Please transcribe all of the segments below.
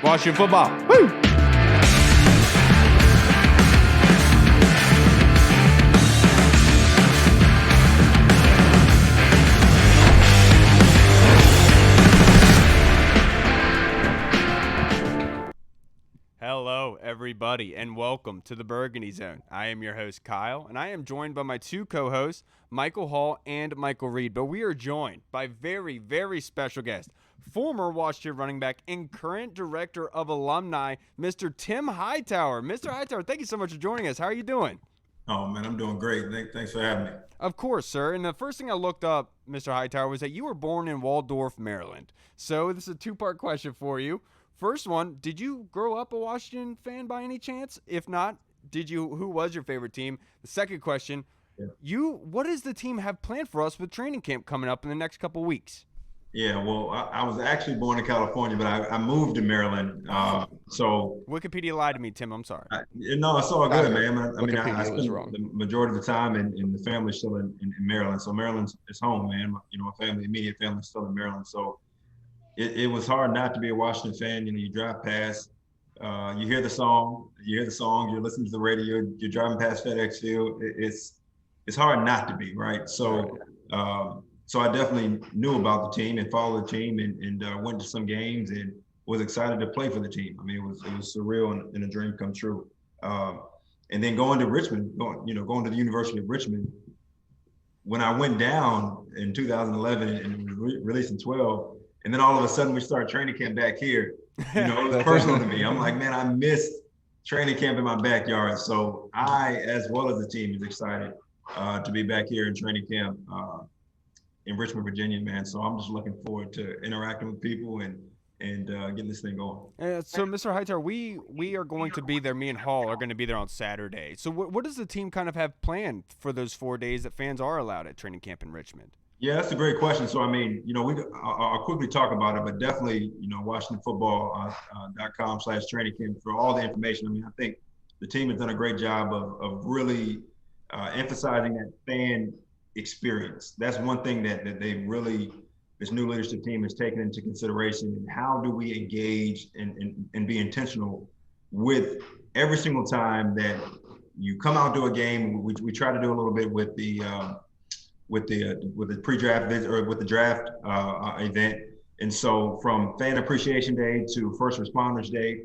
Washington football. Woo! Hello, everybody, and welcome to the Burgundy Zone. I am your host, Kyle, and I am joined by my two co-hosts, Michael Hall and Michael Reed. But we are joined by very, very special guest, former Washington running back and current Director of Alumni, Mr. Tim Hightower. Mr. Hightower, thank you so much for joining us. How are you doing? Oh, man, I'm doing great. Thanks for having me. Of course, sir. And the first thing I looked up, Mr. Hightower, was that you were born in Waldorf, Maryland. So this is a two-part question for you. First one, did you grow up a Washington fan by any chance? If not, who was your favorite team? The second question, what does the team have planned for us with training camp coming up in the next couple weeks? Yeah, well, I was actually born in California, but I moved to Maryland. So Wikipedia lied to me, Tim. I'm sorry. No, it's all good, man. I spent the majority of the time in the family still in Maryland. So Maryland's is home, man. You know, my immediate family is still in Maryland. So it was hard not to be a Washington fan. You know, you drive past, you hear the song, you're listening to the radio, you're driving past FedEx Field. It's hard not to be, right? So so I definitely knew about the team and followed the team and went to some games and was excited to play for the team. I mean, it was surreal and a dream come true. And then going to Richmond, going to the University of Richmond, when I went down in 2011 and was released in 12, and then all of a sudden we started training camp back here. You know, it was personal to me. I'm like, man, I missed training camp in my backyard. So I, as well as the team, is excited to be back here in training camp in Richmond, Virginia, man. So I'm just looking forward to interacting with people and getting this thing going. So, Mr. Hightower, we are going to be there. Me and Hall are going to be there on Saturday. So what does the team kind of have planned for those 4 days that fans are allowed at training camp in Richmond? Yeah, that's a great question. So, I mean, you know, I'll quickly talk about it, but definitely, you know, WashingtonFootball.com/training camp for all the information. I mean, I think the team has done a great job of really emphasizing that fan experience. That's one thing that they really, this new leadership team has taken into consideration. And how do we engage and be intentional with every single time that you come out to a game? We try to do a little bit with the pre-draft visit or with the draft event. And so from Fan Appreciation Day to First Responders Day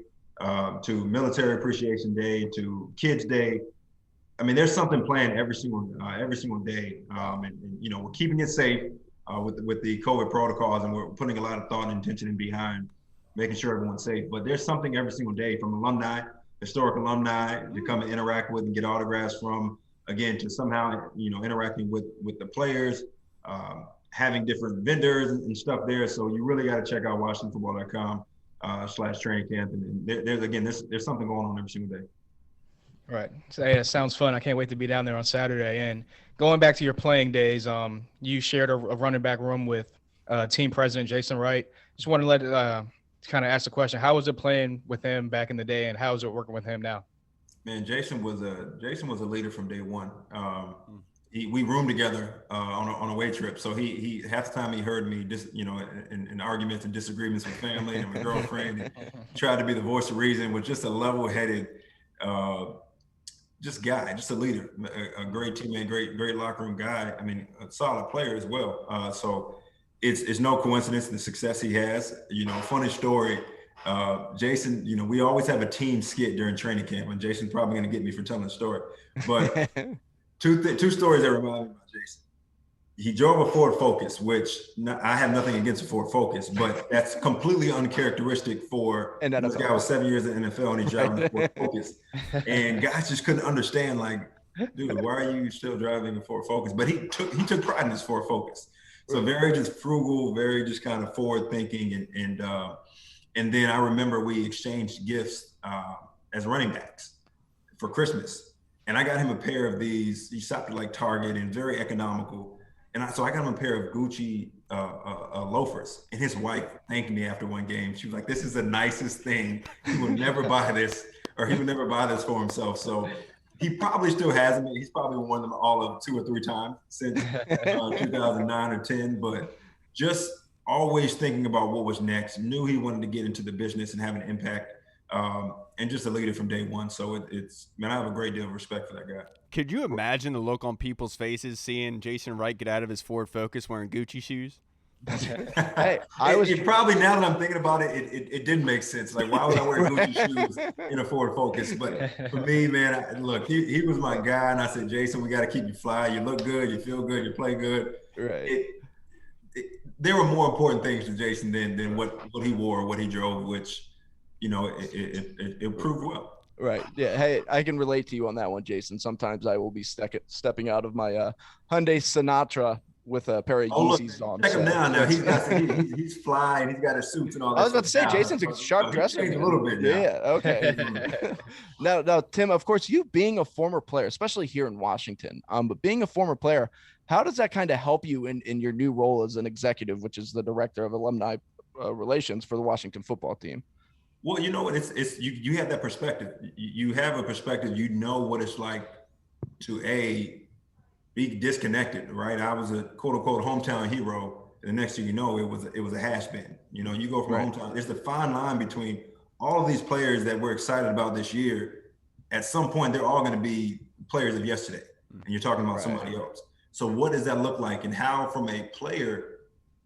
to Military Appreciation Day to Kids Day, I mean, there's something planned every single day. And you know, we're keeping it safe with the COVID protocols, and we're putting a lot of thought and intention in behind making sure everyone's safe. But there's something every single day, from alumni, historic alumni, to come and interact with and get autographs from, again, to somehow, you know, interacting with the players, having different vendors and stuff there. So you really got to check out WashingtonFootball.com/training camp. And there's something going on every single day. Right. So, yeah, it sounds fun. I can't wait to be down there on Saturday. And going back to your playing days, you shared a running back room with team president Jason Wright. Just want to kind of ask the question: how was it playing with him back in the day, and how is it working with him now? Man, Jason was a leader from day one. We roomed together on a away trip. So he half the time he heard me just, you know, in arguments and disagreements with family and my girlfriend, and tried to be the voice of reason, with just a level-headed just a leader, a great teammate, great locker room guy. I mean, a solid player as well. So it's no coincidence the success he has. You know, funny story. Jason, you know, we always have a team skit during training camp, and Jason's probably going to get me for telling the story. But two stories that remind me about Jason. He drove a Ford Focus, which I have nothing against a Ford Focus, but that's completely uncharacteristic for this guy was 7 years in the NFL and he's driving a Ford Focus. And guys just couldn't understand, like, dude, why are you still driving a Ford Focus? But he took pride in his Ford Focus. So very just frugal, very just kind of forward thinking. And then I remember we exchanged gifts as running backs for Christmas. And I got him a pair of these. He stopped at like Target and very economical. And so I got him a pair of Gucci loafers. And his wife thanked me after one game. She was like, "This is the nicest thing. He would never buy this, or he would never buy this for himself." So he probably still has them. He's probably worn them all of 2 or 3 times since 2009 or 10. But just always thinking about what was next, knew he wanted to get into the business and have an impact, and just a leader from day one. So man, I have a great deal of respect for that guy. Could you imagine the look on people's faces seeing Jason Wright get out of his Ford Focus wearing Gucci shoes? Hey, it probably, now that I'm thinking about it, it didn't make sense. Like, why would I wear Gucci shoes in a Ford Focus? But for me, man, look, he was my guy, and I said, Jason, we got to keep you fly. You look good, you feel good, you play good. Right. There were more important things to Jason than what he wore or what he drove, which, it proved well. Right. Yeah. Hey, I can relate to you on that one, Jason. Sometimes I will be stepping out of my Hyundai Sonata with a pair of Yeezys on. Check him now. He's fly and he's got his suits and all that. I was about to say, Jason's a sharp dresser. A little bit now. Yeah. Okay. Now, Tim, of course, you being a former player, especially here in Washington, but being a former player, how does that kind of help you in your new role as an executive, which is the Director of Alumni Relations for the Washington football team? Well, you know what? It's you have that perspective. You have a perspective. You know what it's like to be disconnected, right? I was a quote unquote hometown hero, and the next thing you know, it was a hash bin. You go from hometown. There's the fine line between all of these players that we're excited about this year. At some point, they're all going to be players of yesterday, and you're talking about somebody else. So what does that look like, and how, from a player,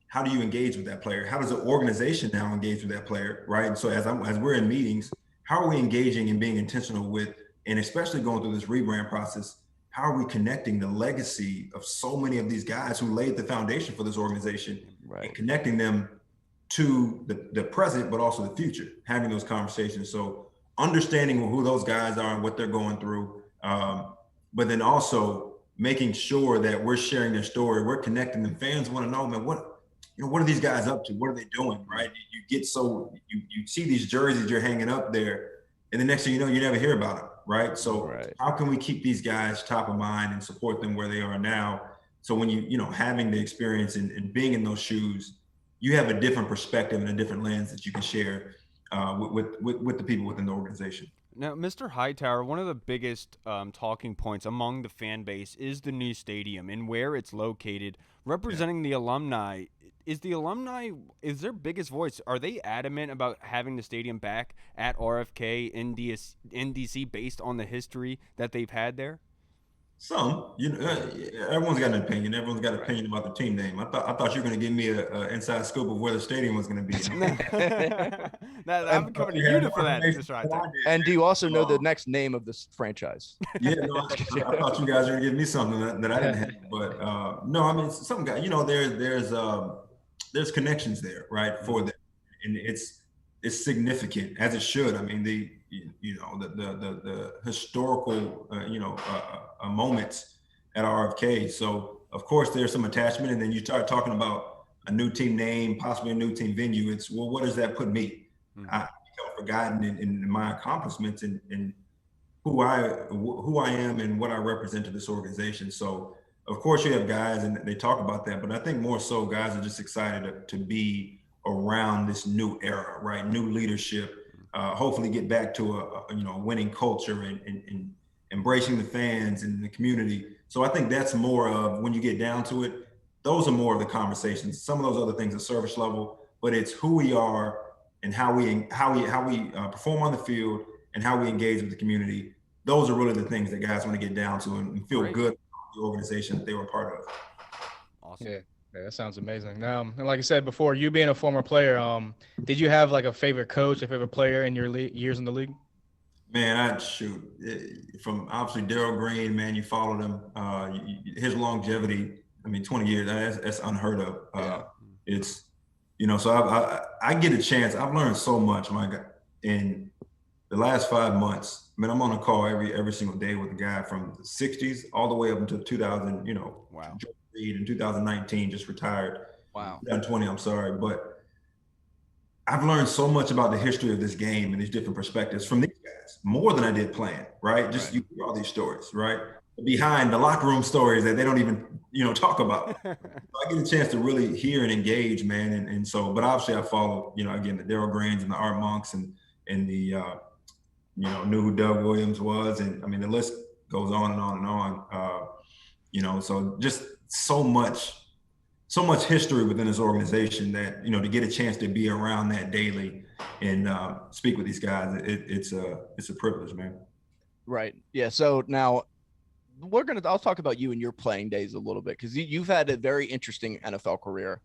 how do you engage with that player? How does the organization now engage with that player, right? So as we're in meetings, how are we engaging and being intentional with, and especially going through this rebrand process, how are we connecting the legacy of so many of these guys who laid the foundation for this organization, and connecting them to the present, but also the future, having those conversations. So understanding who those guys are and what they're going through, but then also making sure that we're sharing their story, we're connecting them. Fans want to know, man, what are these guys up to? What are they doing, right? You see these jerseys you're hanging up there, and the next thing you know, you never hear about them, right? So how can we keep these guys top of mind and support them where they are now? So when having the experience and being in those shoes, you have a different perspective and a different lens that you can share with the people within the organization. Now, Mr. Hightower, one of the biggest talking points among the fan base is the new stadium and where it's located, representing the alumni. Is their biggest voice? Are they adamant about having the stadium back at RFK in DC based on the history that they've had there? Some, everyone's got an opinion. Everyone's got an opinion about the team name. I thought you were going to give me a inside scoop of where the stadium was going to be. I'm coming to you for that. And do you also know the next name of this franchise? Yeah, no, I thought you guys were going to give me something that I didn't have. But no, I mean, some guy, there's connections there, right, for them, and it's significant, as it should. I mean, the historical moments at RFK. So of course there's some attachment, and then you start talking about a new team name, possibly a new team venue. It's, well, what does that put me? I felt forgotten in my accomplishments and who I am and what I represent to this organization. So of course you have guys and they talk about that, but I think more so guys are just excited to be around this new era, right? New leadership, hopefully get back to a winning culture and embracing the fans and the community. So I think that's more of, when you get down to it, those are more of the conversations. Some of those other things are service level, but it's who we are and how we perform on the field and how we engage with the community. Those are really the things that guys want to get down to and feel good about the organization that they were part of. Awesome. Yeah, that sounds amazing. And like I said before, you being a former player, did you have like a favorite coach, a favorite player in your years in the league? Man, from obviously Darryl Green, man, you followed him. His longevity, 20 years, that's unheard of. It's, so I get a chance. I've learned so much, my God, in the last 5 months. I'm on a call every single day with a guy from the 60s all the way up until 2000, Wow. George Reed in 2019, just retired. Wow. 2020, I'm sorry. But I've learned so much about the history of this game and these different perspectives from these guys, more than I did playing, right? Just you hear all these stories, right? Behind the locker room stories that they don't even, talk about. So I get a chance to really hear and engage, man. And so, but obviously I follow, again, the Darryl Greens and the Art Monks and the, knew who Doug Williams was. And the list goes on and on and on. So just so much so much history within this organization that, you know, to get a chance to be around that daily and speak with these guys, it's a privilege, man. Right. Yeah. So now I'll talk about you and your playing days a little bit, because you've had a very interesting NFL career.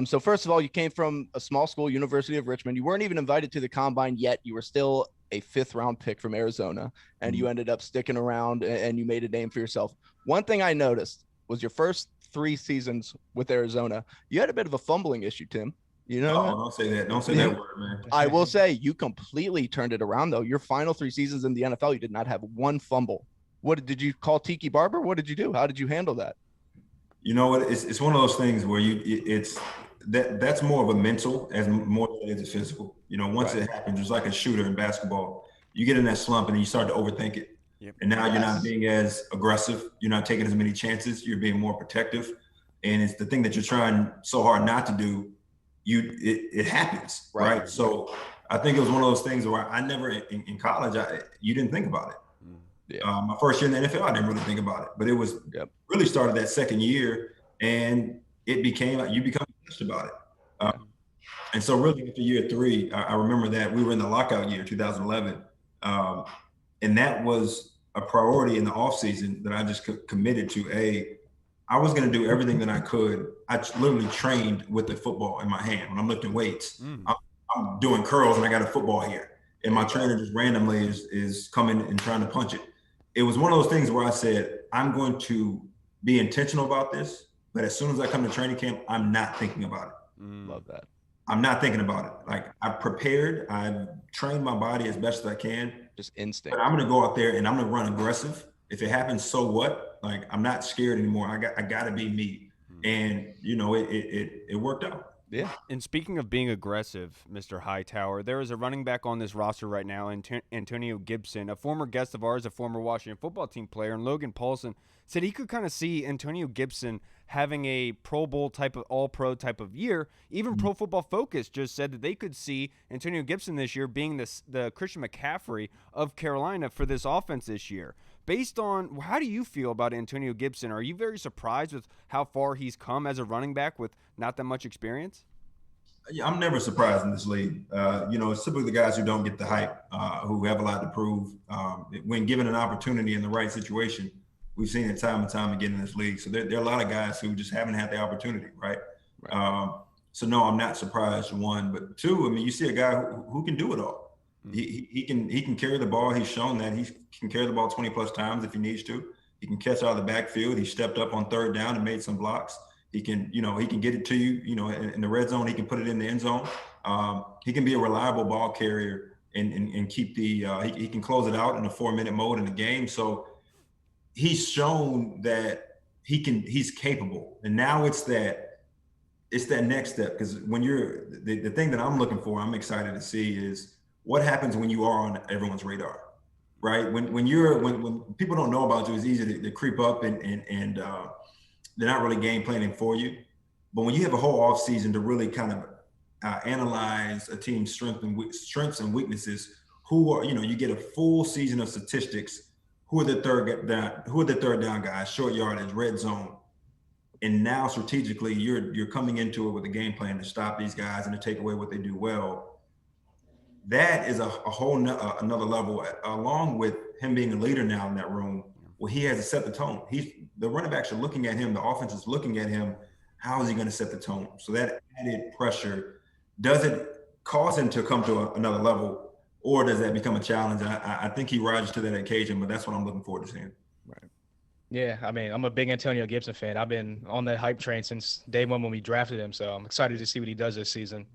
So first of all, you came from a small school, University of Richmond. You weren't even invited to the combine yet. You were still a 5th round pick from Arizona, and you ended up sticking around and you made a name for yourself. One thing I noticed was your first 3 seasons with Arizona, you had a bit of a fumbling issue, Tim. You know, don't say that. Don't say that word, man. I will say you completely turned it around, though. Your final 3 seasons in the NFL, you did not have one fumble. What did you call Tiki Barber? What did you do? How did you handle that? You know what? It's one of those things where that's more of a mental as more than it is a physical. You know, once it happens, it's like a shooter in basketball. You get in that slump and then you start to overthink it. Yep. And now you're not being as aggressive. You're not taking as many chances. You're being more protective. And it's the thing that you're trying so hard not to do. It happens, right? So I think it was one of those things where I never in college, you didn't think about it. Yeah. My first year in the NFL, I didn't really think about it, but it was really started that second year, and it became you become obsessed about it. And so really after year 3, I remember that we were in the lockout year, 2011, and that was a priority in the offseason that I just committed to. I was going to do everything that I could. I literally trained with the football in my hand when I'm lifting weights. I'm doing curls and I got a football here, and my trainer just randomly is coming and trying to punch it. It was one of those things where I said, I'm going to be intentional about this, but as soon as I come to training camp, I'm not thinking about it. Love that. I'm not thinking about it. Like, I've prepared, I've trained my body as best as I can. Just instinct. But I'm going to go out there and I'm going to run aggressive. If it happens, so what? Like, I'm not scared anymore. I got to be me. And, you know, it worked out. Yeah. And speaking of being aggressive, Mr. Hightower, there is a running back on this roster right now, Antonio Gibson, a former guest of ours, a former Washington football team player, and Logan Paulson said he could kind of see Antonio Gibson having a Pro Bowl type of all-pro type of year. Even Pro Football Focus just said that they could see Antonio Gibson this year being the Christian McCaffrey of Carolina for this offense this year. Based on, how do you feel about Antonio Gibson? Are you very surprised with how far he's come as a running back with not that much experience? Yeah, I'm never surprised in this league. You know, it's typically the guys who don't get the hype, who have a lot to prove. When given an opportunity in the right situation, we've seen it time and time again in this league. So there are a lot of guys who just haven't had the opportunity, right? So no, I'm not surprised, 1. But 2, I mean, you see a guy who can do it all. He can carry the ball. He's shown that he can carry the ball 20 plus times if he needs to. He can catch out of the backfield. He stepped up on 3rd down and made some blocks. He can get it to you, in the red zone. He can put it in the end zone. He can be a reliable ball carrier and keep he can close it out in a 4-minute mode in the game. So he's shown that he's capable. And now it's that next step, because when you're the thing that I'm looking for, I'm excited to see is what happens when you are on everyone's radar, right? When people don't know about you, it's easy to creep up and they're not really game planning for you. But when you have a whole off season to really kind of analyze a team's strengths and weaknesses, you get a full season of statistics. Who are the third down guys, short yardage, red zone, and now strategically you're coming into it with a game plan to stop these guys and to take away what they do well. That is a whole another level, along with him being a leader now in that room, where he has to set the tone. The running backs are looking at him, the offense is looking at him. How is he going to set the tone? So that added pressure, does it cause him to come to another level, or does that become a challenge? And I think he rises to that occasion, but that's what I'm looking forward to seeing. Right. Yeah, I mean, I'm a big Antonio Gibson fan. I've been on that hype train since day 1 when we drafted him, so I'm excited to see what he does this season.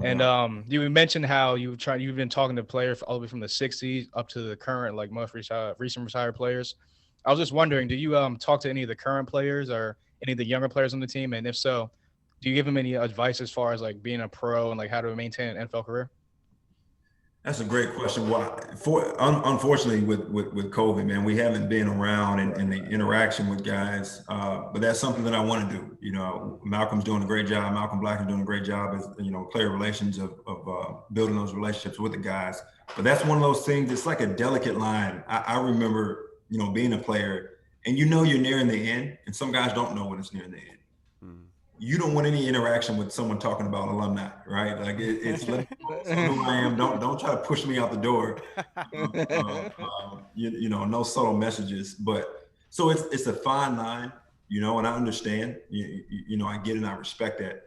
And you mentioned how you've been talking to players all the way from the 60s up to the current, like most recent retired players. I was just wondering, do you talk to any of the current players or any of the younger players on the team? And if so, do you give them any advice as far as like being a pro and like how to maintain an NFL career? That's a great question. Unfortunately, with COVID, man, we haven't been around and the interaction with guys. But that's something that I want to do. Malcolm's doing a great job. Malcolm Black is doing a great job as player relations of building those relationships with the guys. But that's one of those things. It's like a delicate line. I remember, being a player, and you're nearing the end, and some guys don't know when it's nearing the end. you don't want any interaction with someone talking about alumni, right? Like it's let me know who I am. Don't try to push me out the door. No subtle messages. But so it's a fine line, and I understand. I get it and I respect that.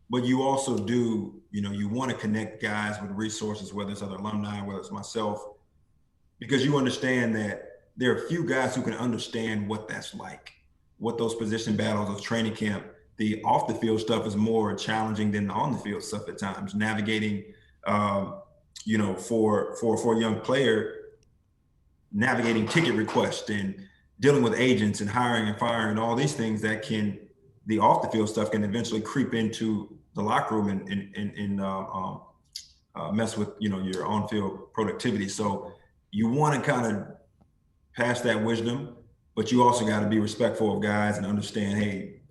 But you also do, you want to connect guys with resources, whether it's other alumni, whether it's myself, because you understand that there are a few guys who can understand what that's like, what those position battles, those training camp. The off the field stuff is more challenging than the on the field stuff at times. Navigating, for a young player, navigating ticket requests and dealing with agents and hiring and firing and all these things that the off the field stuff can eventually creep into the locker room and mess with your on field productivity. So you want to kind of pass that wisdom, but you also got to be respectful of guys and understand, hey,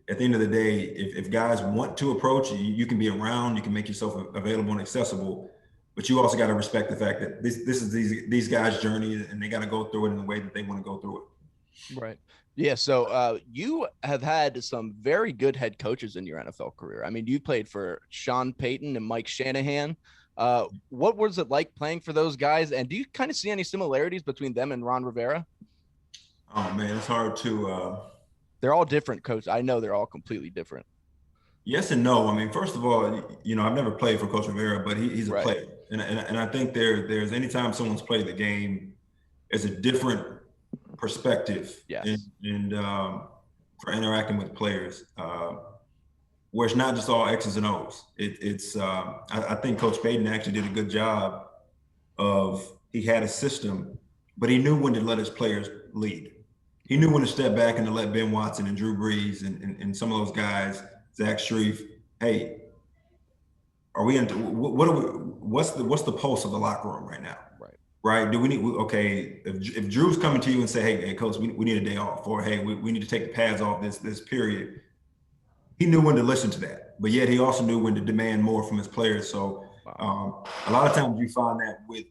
at the end of the day, if guys want to approach, you can be around, you can make yourself available and accessible, but you also got to respect the fact that this is these guys' journey, and they got to go through it in the way that they want to go through it. Right. Yeah. So you have had some very good head coaches in your NFL career. I mean, you played for Sean Payton and Mike Shanahan. What was it like playing for those guys? And do you kind of see any similarities between them and Ron Rivera? Oh man, it's hard to. They're all different, Coach. I know they're all completely different. Yes and no. I mean, first of all, I've never played for Coach Rivera, but he's a player, and I think there's anytime someone's played the game, there's a different perspective. Yes. And for interacting with players, where it's not just all X's and O's. I think Coach Payton actually did a good job he had a system, but he knew when to let his players lead. He knew when to step back and to let Ben Watson and Drew Brees and some of those guys, Zach Strief, hey, are we into what's the pulse of the locker room right now? Right? Do we need if Drew's coming to you and say, hey coach, we need a day off, or hey, we need to take the pads off this period. He knew when to listen to that, but yet he also knew when to demand more from his players. So a lot of times you find that with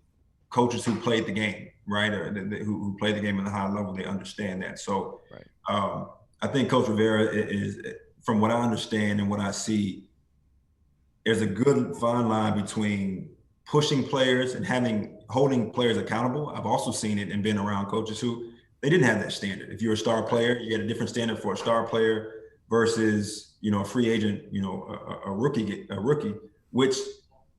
coaches who played the game, right, or who played the game at a high level, they understand that. So I think Coach Rivera is, from what I understand and what I see, there's a good fine line between pushing players and holding players accountable. I've also seen it and been around coaches who they didn't have that standard. If you're a star player, you had a different standard for a star player versus a free agent, a rookie, which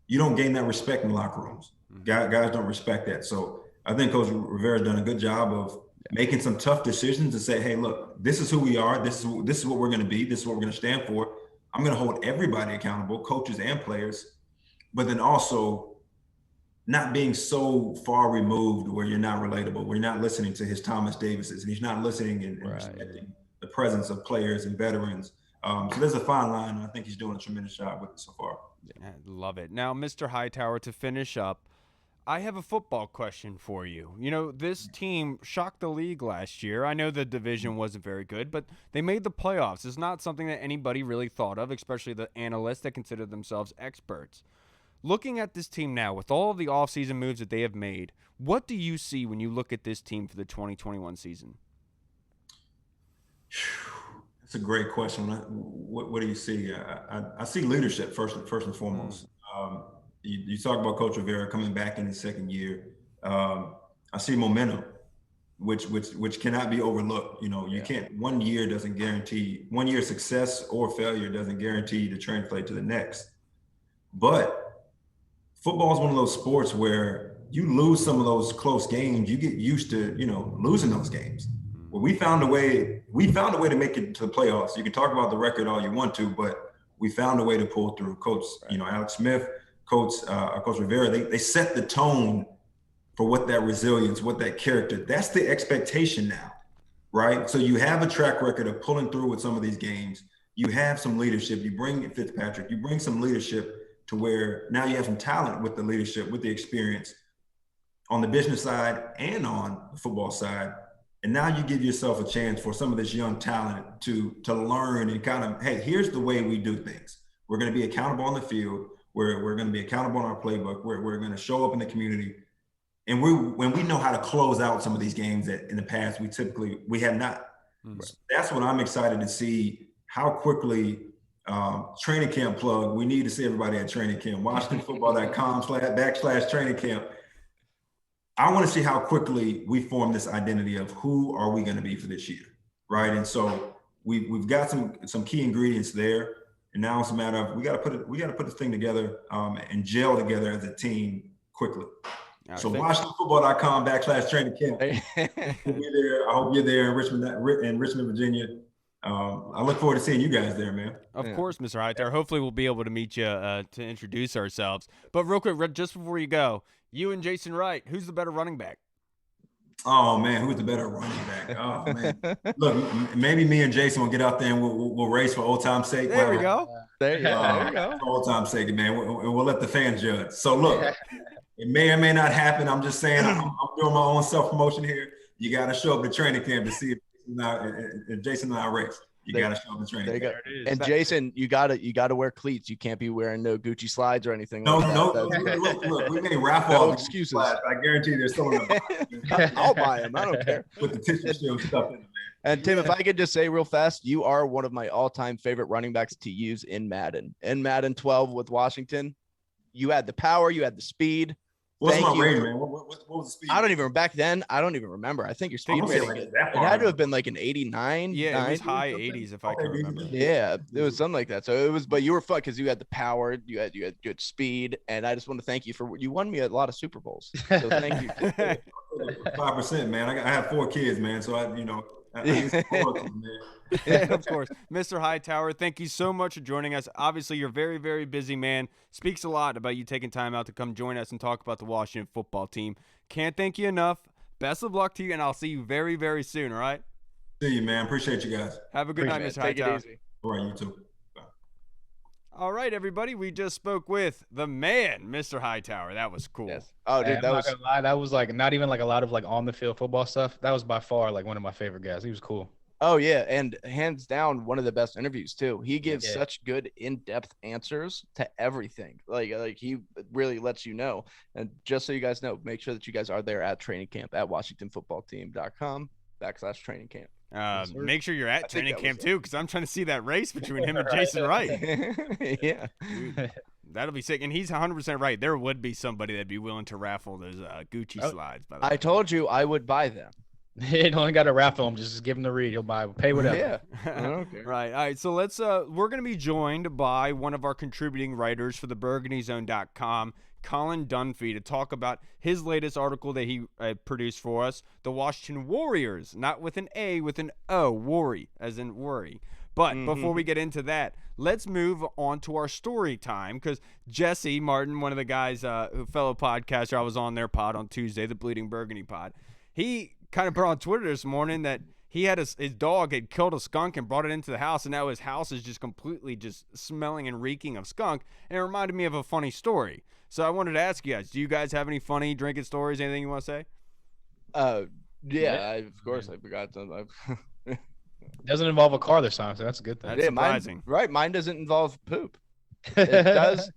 you don't gain that respect in locker rooms. Guys don't respect that. So I think Coach Rivera's done a good job of making some tough decisions and say, hey, look, this is who we are. This is what we're going to be. This is what we're going to stand for. I'm going to hold everybody accountable, coaches and players, but then also not being so far removed where you're not relatable, where you're not listening to his Thomas Davises, and he's not listening and respecting the presence of players and veterans. So there's a fine line, and I think he's doing a tremendous job with it so far. I love it. Now, Mr. Hightower, to finish up, I have a football question for you. This team shocked the league last year. I know the division wasn't very good, but they made the playoffs. It's not something that anybody really thought of, especially the analysts that consider themselves experts. Looking at this team now, with all of the offseason moves that they have made, what do you see when you look at this team for the 2021 season? That's a great question. What do you see? I see leadership first and foremost. You talk about Coach Rivera coming back in his second year. I see momentum, which cannot be overlooked. You can't. 1 year doesn't guarantee. 1 year success or failure doesn't guarantee to translate to the next. But football is one of those sports where you lose some of those close games. You get used to losing those games. Well, we found a way to make it to the playoffs. You can talk about the record all you want to, but we found a way to pull through. Coach, Alex Smith, Coach Rivera, they set the tone for what that resilience, what that character, that's the expectation now, right? So you have a track record of pulling through with some of these games. You have some leadership. You bring Fitzpatrick, you bring some leadership to where now you have some talent with the leadership, with the experience on the business side and on the football side. And now you give yourself a chance for some of this young talent to learn and kind of, hey, here's the way we do things. We're going to be accountable on the field. We're going to be accountable in our playbook. We're going to show up in the community. And when we know how to close out some of these games that in the past we have not. Right. So that's what I'm excited to see, how quickly training camp plug. We need to see everybody at training camp. WashingtonFootball.com/training camp. I want to see how quickly we form this identity of who are we going to be for this year, right? And so we've got some key ingredients there, and now it's a matter of we got to put this thing together and gel together as a team quickly. So WashingtonFootball.com/training camp. We'll be there. I hope you're there in Richmond, Virginia. I look forward to seeing you guys there, man. Of course, Mr. Hightower. Hopefully we'll be able to meet you to introduce ourselves. But real quick, just before you go, you and Jason Wright, who's the better running back? Oh, man, who's the better running back? Oh, man. Look, maybe me and Jason will get out there and we'll race for old time's sake. There we go. There you go. For old time's sake, man. We'll let the fans judge. So, look, it may or may not happen. I'm just saying I'm doing my own self-promotion here. You got to show up to training camp to see if Jason and I race. You got to show up to training camp. And Jason, you gotta wear cleats. You can't be wearing no Gucci slides or anything. No. Look, we may raffle no all excuses. Slides, I guarantee there's someone I'll buy them. I don't care. with the tissue shield stuff in it, man. And Tim, if I could just say real fast, you are one of my all-time favorite running backs to use in Madden. In Madden 12 with Washington, you had the power, you had the speed. What's my rating, man? What was the speed? I don't even back then. I don't even remember. I think your speed rating it had to have been like an 89. Yeah, 90, it was high 80s if I can remember. Yeah, it was something like that. So it was, but you were fun because you had the power, you had good speed, and I just want to thank you for you won me a lot of Super Bowls. So thank you. 5%, man. I have 4 kids, man. So I Yeah, of course. Mr. Hightower, thank you so much for joining us. Obviously, you're a very, very busy man. Speaks a lot about you taking time out to come join us and talk about the Washington football team. Can't thank you enough. Best of luck to you, and I'll see you very, very soon, all right? See you, man. Appreciate you guys. Have a good night, Mr. Hightower. Take it easy. All right, you too. Bye. All right, everybody. We just spoke with the man, Mr. Hightower. That was cool. Yes. Oh, dude, I'm not gonna lie, that was like not even like a lot of like on the field football stuff. That was by far like one of my favorite guys. He was cool. Oh yeah, and hands down one of the best interviews too. He gives such good in-depth answers to everything. Like he really lets you know. And just so you guys know, make sure that you guys are there at training camp at WashingtonFootballTeam.com/training camp. Make sure you're at training camp too, because I'm trying to see that race between him and Jason Wright. Yeah. Dude, that'll be sick. And he's 100% right. There would be somebody that'd be willing to raffle those Gucci slides. By the way. I told you I would buy them. He only got to raffle him. Just give him the read. He'll buy. Pay whatever. Yeah. Okay. Right. All right. So let's. We're going to be joined by one of our contributing writers for the BurgundyZone.com, Colin Dunphy, to talk about his latest article that he produced for us, the Washington Warriors, not with an A, with an O, worry, as in worry. But before we get into that, let's move on to our story time, because Jesse Martin, one of the guys, fellow podcaster, I was on their pod on Tuesday, the Bleeding Burgundy pod, he kind of put on Twitter this morning that he had his dog had killed a skunk and brought it into the house, and now his house is just completely just smelling and reeking of skunk. And it reminded me of a funny story. So I wanted to ask you guys, do you guys have any funny drinking stories? Anything you want to say? Yeah, of course I forgot to. Doesn't involve a car this time, so that's a good thing. That's surprising. Mine doesn't involve poop. It does.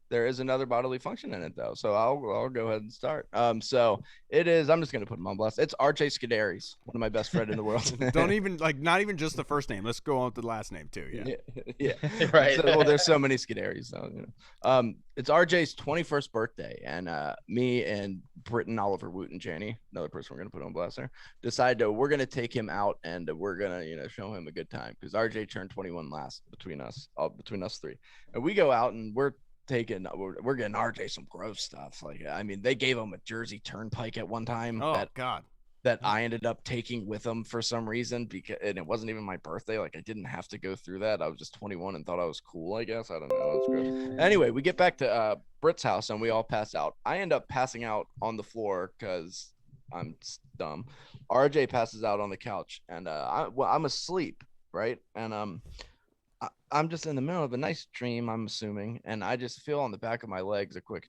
There is another bodily function in it though, so I'll go ahead and start. So it is. I'm just gonna put him on blast. It's RJ Scuderies, one of my best friends in the world. Don't even not even just the first name. Let's go on with the last name too. Yeah. Right. So, well, there's so many Scuderies, though. You know. It's RJ's 21st birthday, and me and Britton Oliver Wooten Janney, another person we're gonna put on blast there, decided we're gonna take him out and we're gonna show him a good time because RJ turned 21 last between us three, and we go out and we're getting RJ some gross stuff. Like, I mean, they gave him a Jersey Turnpike at one time. Oh, God. That I ended up taking with them for some reason and it wasn't even my birthday. Like, I didn't have to go through that. I was just 21 and thought I was cool, I guess. I don't know. It's gross. Anyway, we get back to Britt's house and we all pass out. I end up passing out on the floor because I'm dumb. RJ passes out on the couch and I'm asleep, right? And I'm just in the middle of a nice dream, I'm assuming, and I just feel on the back of my legs a quick,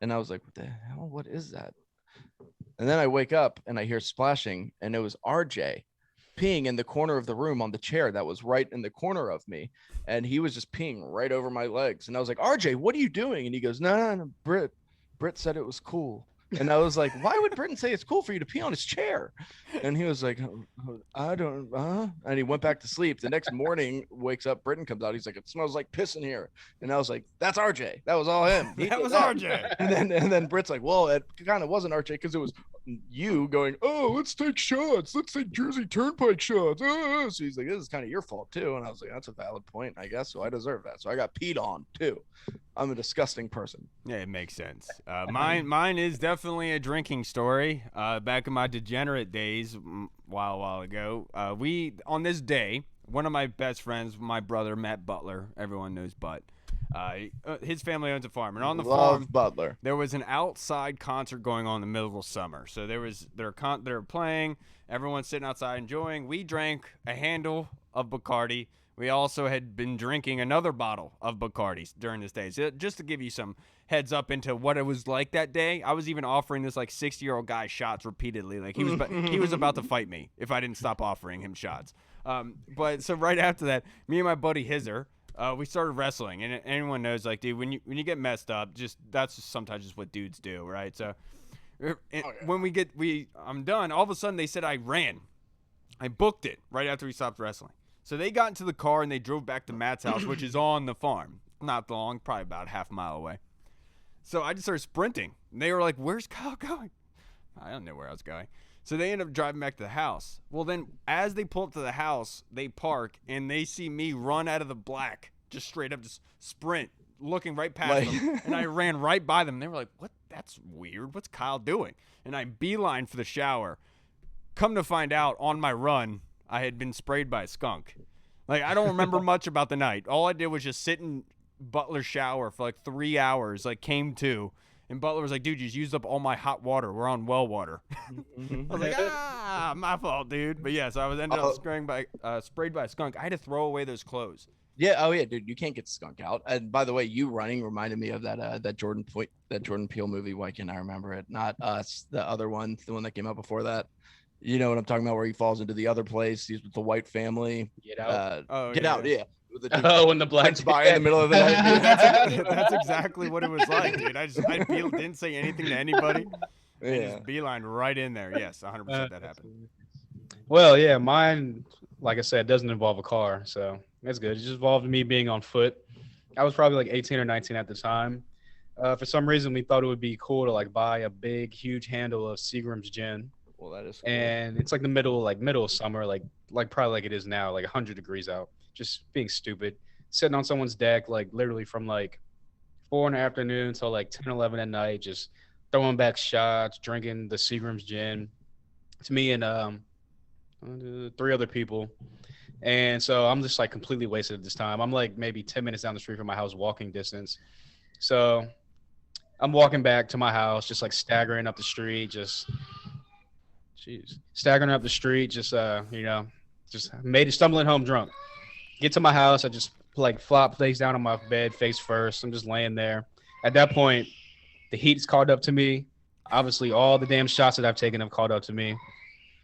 and I was like, what the hell? What is that? And then I wake up and I hear splashing, and it was RJ peeing in the corner of the room on the chair that was right in the corner of me, and he was just peeing right over my legs. And I was like, RJ, what are you doing? And he goes, no, Britt said it was cool. And I was like, why would Britton say it's cool for you to pee on his chair? And he was like, I don't, and he went back to sleep. The next morning, wakes up, Britton comes out. He's like, it smells like piss in here. And I was like, that's RJ. That was all him. That was RJ. And then Britt's like, well, it kind of wasn't RJ because it was you going, oh, let's take shots. Let's take Jersey Turnpike shots. So he's like, this is kind of your fault too. And I was like, that's a valid point, I guess. So I deserve that. So I got peed on too. I'm a disgusting person. Yeah, it makes sense. Mine is definitely a drinking story. Back in my degenerate days, a while ago, we on this day, one of my best friends, my brother Matt Butler, everyone knows Butt. His family owns a farm, and on the farm, Butler. There was an outside concert going on in the middle of the summer. So they're playing, everyone's sitting outside enjoying. We drank a handle of Bacardi. We also had been drinking another bottle of Bacardi during this day. So just to give you some heads up into what it was like that day, I was even offering this like 60-year-old guy shots repeatedly. Like he was about to fight me if I didn't stop offering him shots. But so right after that, me and my buddy Hizzer, we started wrestling. And anyone knows, like, dude, when you get messed up, that's just sometimes just what dudes do, right? So when I'm done, all of a sudden they said I ran. I booked it right after we stopped wrestling. So they got into the car and they drove back to Matt's house, which is on the farm. Not long, probably about half a mile away. So I just started sprinting. And they were like, where's Kyle going? I don't know where I was going. So they ended up driving back to the house. Well, then as they pull up to the house, they park and they see me run out of the black, just straight up, just sprint, looking right past them. And I ran right by them. They were like, what? That's weird. What's Kyle doing? And I beeline for the shower. Come to find out, on my run, I had been sprayed by a skunk. Like, I don't remember much about the night. All I did was just sit in Butler's shower for like 3 hours, like came to, and Butler was like, dude, you just used up all my hot water. We're on well water. I was like, my fault, dude. But yeah, so I was ended up sprayed by a skunk. I had to throw away those clothes. Yeah. Oh yeah, dude, you can't get skunk out. And by the way, you running reminded me of that Jordan Peele movie. Why can't I remember it? Not Us, the other one, the one that came out before that. You know what I'm talking about, where he falls into the other place. He's with the white family. Get Out. Get Out, yeah. When the black spy in the middle of the night. That's exactly what it was like, dude. I didn't say anything to anybody. Yeah. Just beeline right in there. Yes, 100% that happened. Well, yeah, mine, like I said, doesn't involve a car, so that's good. It just involved me being on foot. I was probably like 18 or 19 at the time. For some reason, we thought it would be cool to like buy a big, huge handle of Seagram's gin. Well, that is cool. And it's like the middle of summer, like probably like it is now, like 100 degrees out. Just being stupid, sitting on someone's deck, like literally from like 4 in the afternoon till like 10, 11 at night, just throwing back shots, drinking the Seagram's gin. It's me and 3 other people. And so I'm just like completely wasted at this time. I'm like maybe 10 minutes down the street from my house, walking distance. So I'm walking back to my house, just like staggering up the street, staggering up the street, just made it stumbling home drunk. Get to my house, I just like flop face down on my bed, face first. I'm just laying there. At that point, the heat's caught up to me. Obviously, all the damn shots that I've taken have caught up to me.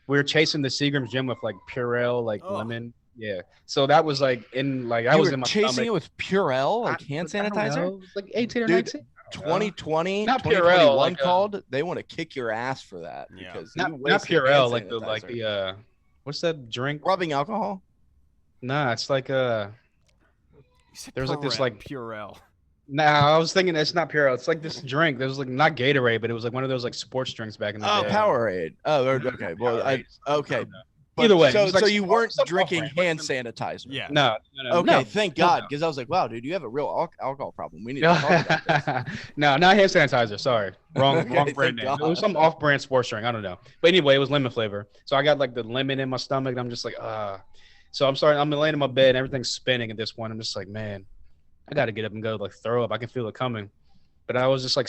We were chasing the Seagram's gin with like Purell, like lemon. Yeah. So that was like in my chasing stomach. It with Purell, like hand sanitizer? Like 18 or 19? 2020, not 2021 Purell, like called. They want to kick your ass for that. Yeah. Because not Purell, like the what's that drink? Rubbing alcohol? Nah, it's like there's like this like Purell. Nah, I was thinking it's not Purell. It's like this drink. There was like not Gatorade, but it was like one of those like sports drinks back in the day. Oh, Powerade. Oh, okay. Well, okay. But, either way, so you weren't drinking hand sanitizer. Yeah. No. Okay, thank God, because I was like, wow, dude, you have a real alcohol problem. We need to talk about this. No, not hand sanitizer. Sorry, wrong brand name. It was some off-brand sports drink. I don't know. But anyway, it was lemon flavor. So I got like the lemon in my stomach, and I'm just like, So I'm laying in my bed, and everything's spinning at this point. I'm just like, man, I got to get up and go like throw up. I can feel it coming. But I was just like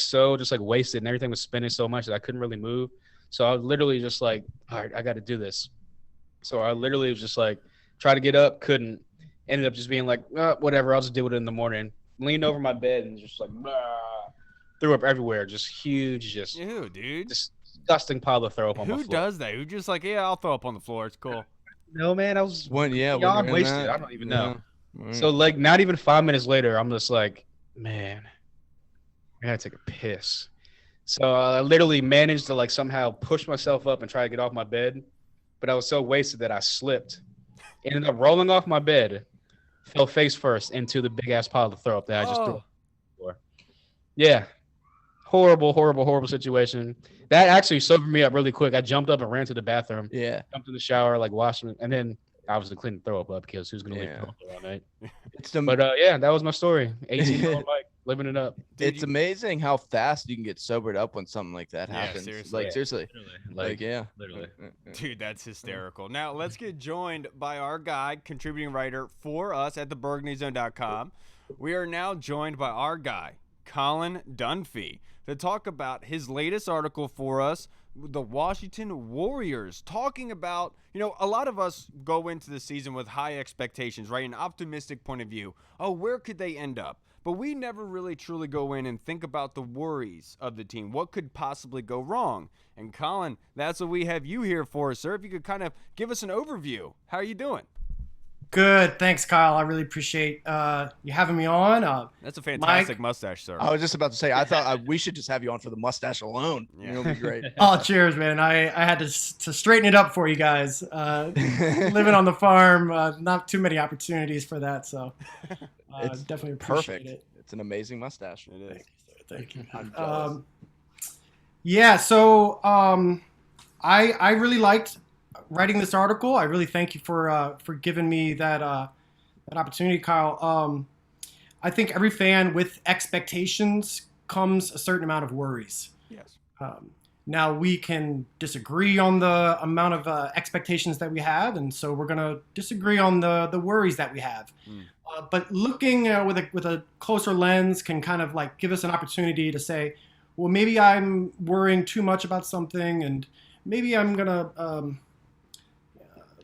wasted, and everything was spinning so much that I couldn't really move. So I was literally just like, all right, I got to do this. So I literally was just like, try to get up, couldn't. Ended up just being like, whatever, I'll just do it in the morning. Leaned over my bed and just like, threw up everywhere. Just huge, Ew, dude. Disgusting pile of throw up on my floor. Who does that? Who just like, yeah, I'll throw up on the floor. It's cool. No, man, I was beyond wasted. I don't even know. So like not even 5 minutes later, I'm just like, man, I gotta take a piss. So I literally managed to like somehow push myself up and try to get off my bed, but I was so wasted that I slipped. Ended up rolling off my bed, fell face first into the big ass pile of throw up that I just threw. Oh, Yeah, horrible, horrible, horrible situation. That actually sobered me up really quick. I jumped up and ran to the bathroom. Yeah. Jumped in the shower, like washed it, and then obviously cleaned the throw up because who's gonna leave Yeah. throw up all night? It's But yeah, that was my story. 18-year-old Mike living it up. Dude, it's amazing how fast you can get sobered up when something like that Yeah, happens. seriously. Like seriously. Like Yeah. literally. Dude, that's hysterical. Now, let's get joined by our guy, contributing writer for us at theburgundyzone.com. We are now joined by our guy, Colin Dunphy, to talk about his latest article for us, the Washington Warriors, talking about, a lot of us go into the season with high expectations, right? An optimistic point of view. Oh, where could they end up? But we never really truly go in and think about the worries of the team. What could possibly go wrong? And Colin, that's what we have you here for, sir. If you could kind of give us an overview. How are you doing? Good. Thanks, Kyle. I really appreciate you having me on. That's a fantastic Mike? mustache, sir. I was just about to say, I thought we should just have you on for the mustache alone. Yeah. It'll be great. Oh, cheers, man. I had to straighten it up for you guys. Living on the farm, not too many opportunities for that. So It's definitely appreciate Perfect. it. It's an amazing mustache. It is. Thank you. I'm jealous. Yeah, so I really liked writing this article. I really thank you for giving me that opportunity, Kyle. I think every fan with expectations comes a certain amount of worries. Yes. Now we can disagree on the amount of expectations that we have, and so we're gonna disagree on the worries that we have. But looking with a closer lens can kind of like give us an opportunity to say, well, maybe I'm worrying too much about something, and maybe I'm gonna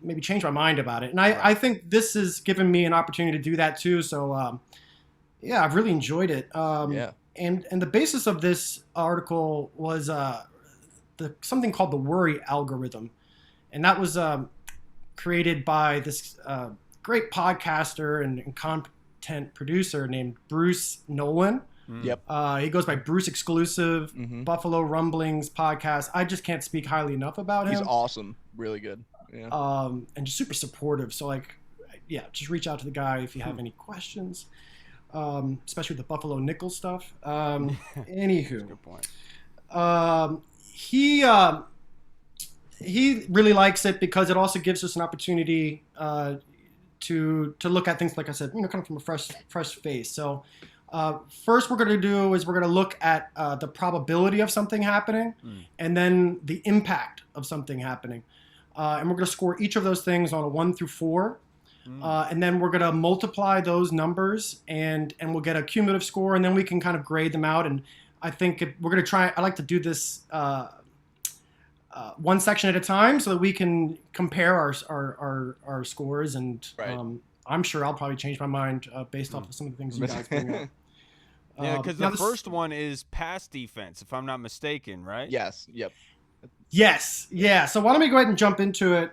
maybe change my mind about it. And I think this has given me an opportunity to do that too. So yeah, I've really enjoyed it. Yeah. And the basis of this article was something called the worry algorithm, and that was created by this great podcaster and content producer named Bruce Nolan. Yep. He goes by Bruce Exclusive, Mhm. Buffalo Rumblings podcast. I just can't speak highly enough about him. He's awesome. Really good. Yeah. And just super supportive. So like, yeah, just reach out to the guy if you have any questions, especially with the Buffalo Nickel stuff. Anywho, Good point. He really likes it because it also gives us an opportunity to look at things, like I said, kind of from a fresh face. So first we're going to do is we're going to look at the probability of something happening, and then the impact of something happening. And we're going to score each of those things on a 1 through 4. And then we're going to multiply those numbers and we'll get a cumulative score, and then we can kind of grade them out. And I think we're going to try, I like to do this one section at a time so that we can compare our scores. And Right. I'm sure I'll probably change my mind based off of some of the things you guys bring up. Yeah, because now the first one is pass defense, if I'm not mistaken, right? Yes. Yep. Yes. Yeah. So why don't we go ahead and jump into it?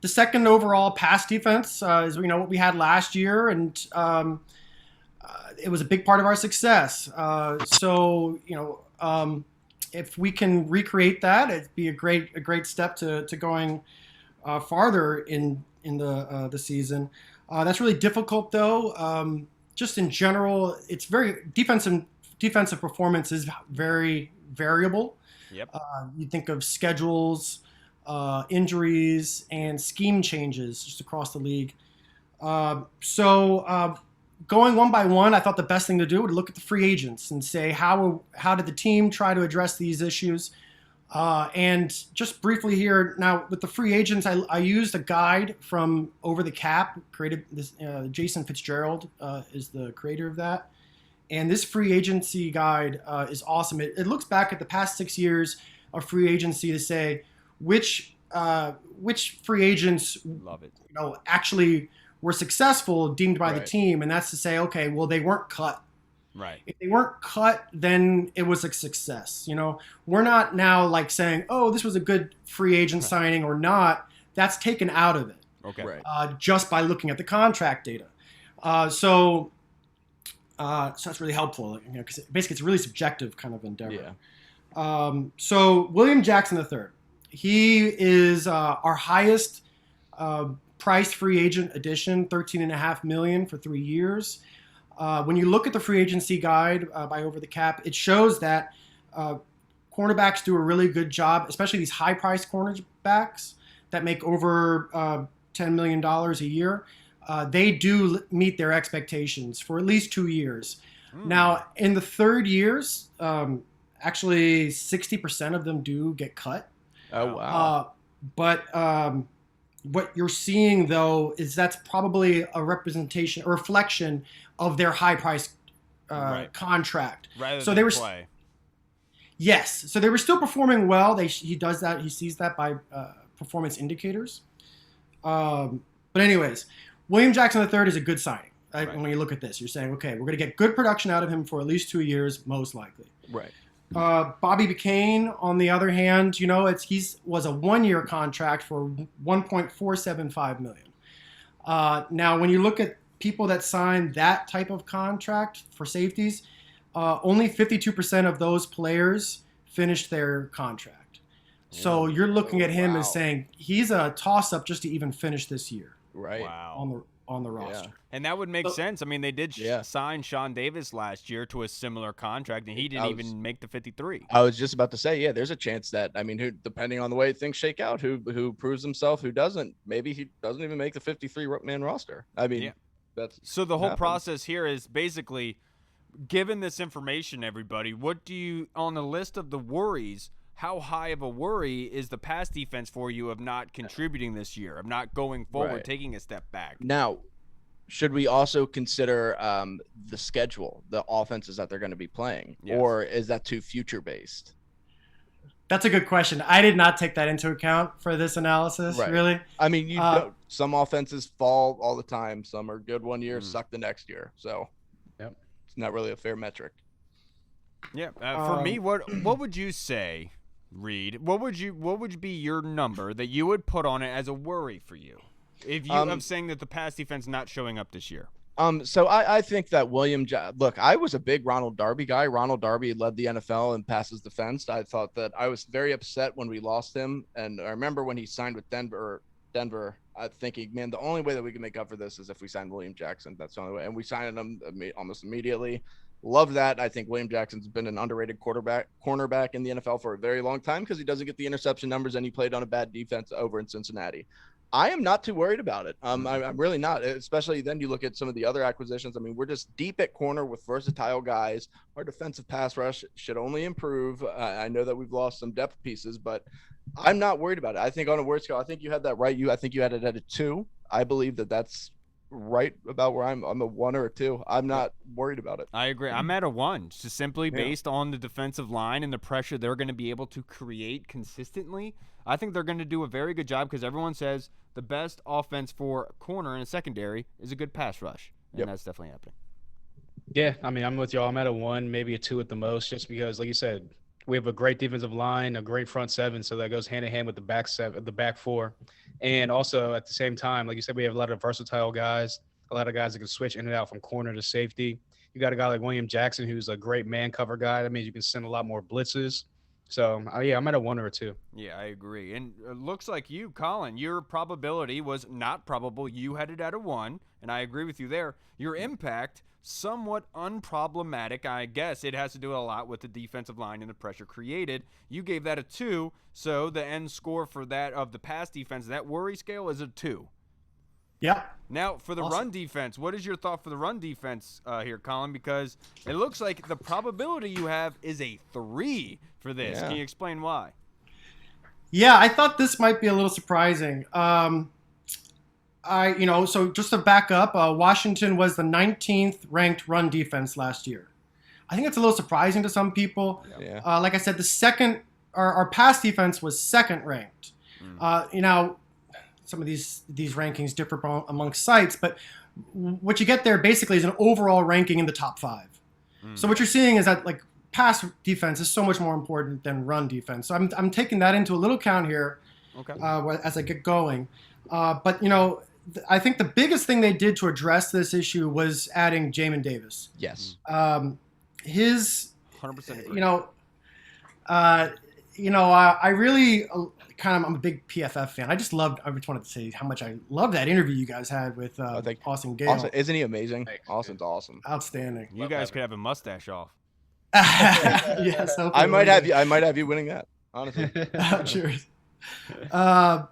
The second overall pass defense is what we had last year, and it was a big part of our success. So if we can recreate that, it'd be a great step to going farther in the season. That's really difficult though. Just in general, it's very defensive performance is very variable. Yep. You think of schedules, injuries, and scheme changes just across the league. So going one by one, I thought the best thing to do would look at the free agents and say how did the team try to address these issues. And just briefly here now with the free agents, I used a guide from Over the Cap, created this. Jason Fitzgerald is the creator of that. And this free agency guide is awesome. It looks back at the past 6 years of free agency to say which free agents Love it. actually were successful deemed by the Right. team, and that's to say, okay, well, they weren't cut. Right. If they weren't cut, then it was a success. We're not now like saying, oh, this was a good free agent signing or not. That's taken out of it Okay. Right. just by looking at the contract data. So So that's really helpful, because basically it's a really subjective kind of endeavor. Yeah. So William Jackson III, he is our highest priced free agent addition, $13.5 million for 3 years. When you look at the free agency guide by Over the Cap, it shows that cornerbacks do a really good job, especially these high-priced cornerbacks that make over $10 million a year. They do meet their expectations for at least 2 years. Now, in the third years, actually 60% of them do get cut. Oh, wow. But what you're seeing, though, is that's probably a representation or reflection of their high-priced contract. Rather so than they were play. Yes. So they were still performing well. He does that. He sees that by performance indicators. But anyways, William Jackson III is a good signing. Right? When you look at this, you're saying, okay, we're going to get good production out of him for at least 2 years, most likely. Right. Bobby McCain, on the other hand, was a 1-year contract for $1.475 million. Now, when you look at people that sign that type of contract for safeties, only 52% of those players finished their contract. So you're looking at him as saying he's a toss-up just to even finish this year. Right. Wow. On the roster. And that would make sense. I mean, they did sign Sean Davis last year to a similar contract, and he didn't even make the 53. I was just about to say, there's a chance that, who, depending on the way things shake out, who proves himself, who doesn't, maybe he doesn't even make the 53-man roster. That's so the whole process here is basically, given this information, everybody, what do you, on the list of the worries, how high of a worry is the pass defense for you of not contributing this year, of not going forward, taking a step back? Now, should we also consider the schedule, the offenses that they're going to be playing, or is that too future-based? That's a good question. I did not take that into account for this analysis, really. Some offenses fall all the time. Some are good one year, suck the next year. So it's not really a fair metric. Yeah. For me, what would you say, Reed? What would be your number that you would put on it as a worry for you? If you I'm saying that the pass defense not showing up this year. So I think that look, I was a big Ronald Darby guy. Ronald Darby led the NFL in passes defense. I thought that I was very upset when we lost him. And I remember when he signed with Denver, thinking, man, the only way that we can make up for this is if we sign William Jackson. That's the only way. And we signed him almost immediately. Love that. I think William Jackson's been an underrated cornerback in the NFL for a very long time because he doesn't get the interception numbers and he played on a bad defense over in Cincinnati. I am not too worried about it. I'm really not, especially then you look at some of the other acquisitions. We're just deep at corner with versatile guys. Our defensive pass rush should only improve. I know that we've lost some depth pieces, but I'm not worried about it. I think on a word scale, I think you had that right. I think you had it at a 2. I believe that that's right about where I'm a 1 or a 2. I'm not worried about it. I agree. I'm at a 1, just simply based on the defensive line and the pressure they're going to be able to create consistently. I think they're going to do a very good job because everyone says the best offense for a corner in a secondary is a good pass rush, and that's definitely happening. Yeah, I'm with y'all. I'm at a 1, maybe a 2 at the most, just because, like you said, we have a great defensive line, a great front seven, so that goes hand in hand with the back seven, the back 4. And also at the same time, like you said, we have a lot of versatile guys, a lot of guys that can switch in and out from corner to safety. You got a guy like William Jackson, who's a great man cover guy. That means you can send a lot more blitzes. So, I'm at a 1 or a 2. Yeah, I agree. And it looks like you, Colin, your probability was not probable. You had it at a 1, and I agree with you there. Your impact, somewhat unproblematic. I guess it has to do a lot with the defensive line and the pressure created. You gave that a 2, so the end score for that of the pass defense, that worry scale is a 2. Yeah. Now, for the run defense, what is your thought for the run defense here, Colin? Because it looks like the probability you have is a 3 for this. Can you explain why? Yeah, I thought this might be a little surprising. So just to back up, Washington was the 19th ranked run defense last year. I think it's a little surprising to some people. Yeah. Like I said, our pass defense was 2nd ranked. Some of these rankings differ amongst sites, but what you get there basically is an overall ranking in the top 5. So what you're seeing is that like pass defense is so much more important than run defense. So I'm taking that into a little count here as I get going. But I think the biggest thing they did to address this issue was adding Jamin Davis. Yes. His, 100% agree. I really I'm a big PFF fan. I just wanted to say how much I love that interview you guys had with Austin Gale. Austin, isn't he amazing? Austin's awesome. Outstanding. You guys could have a mustache off. Yes, I might have you winning that, honestly. Cheers.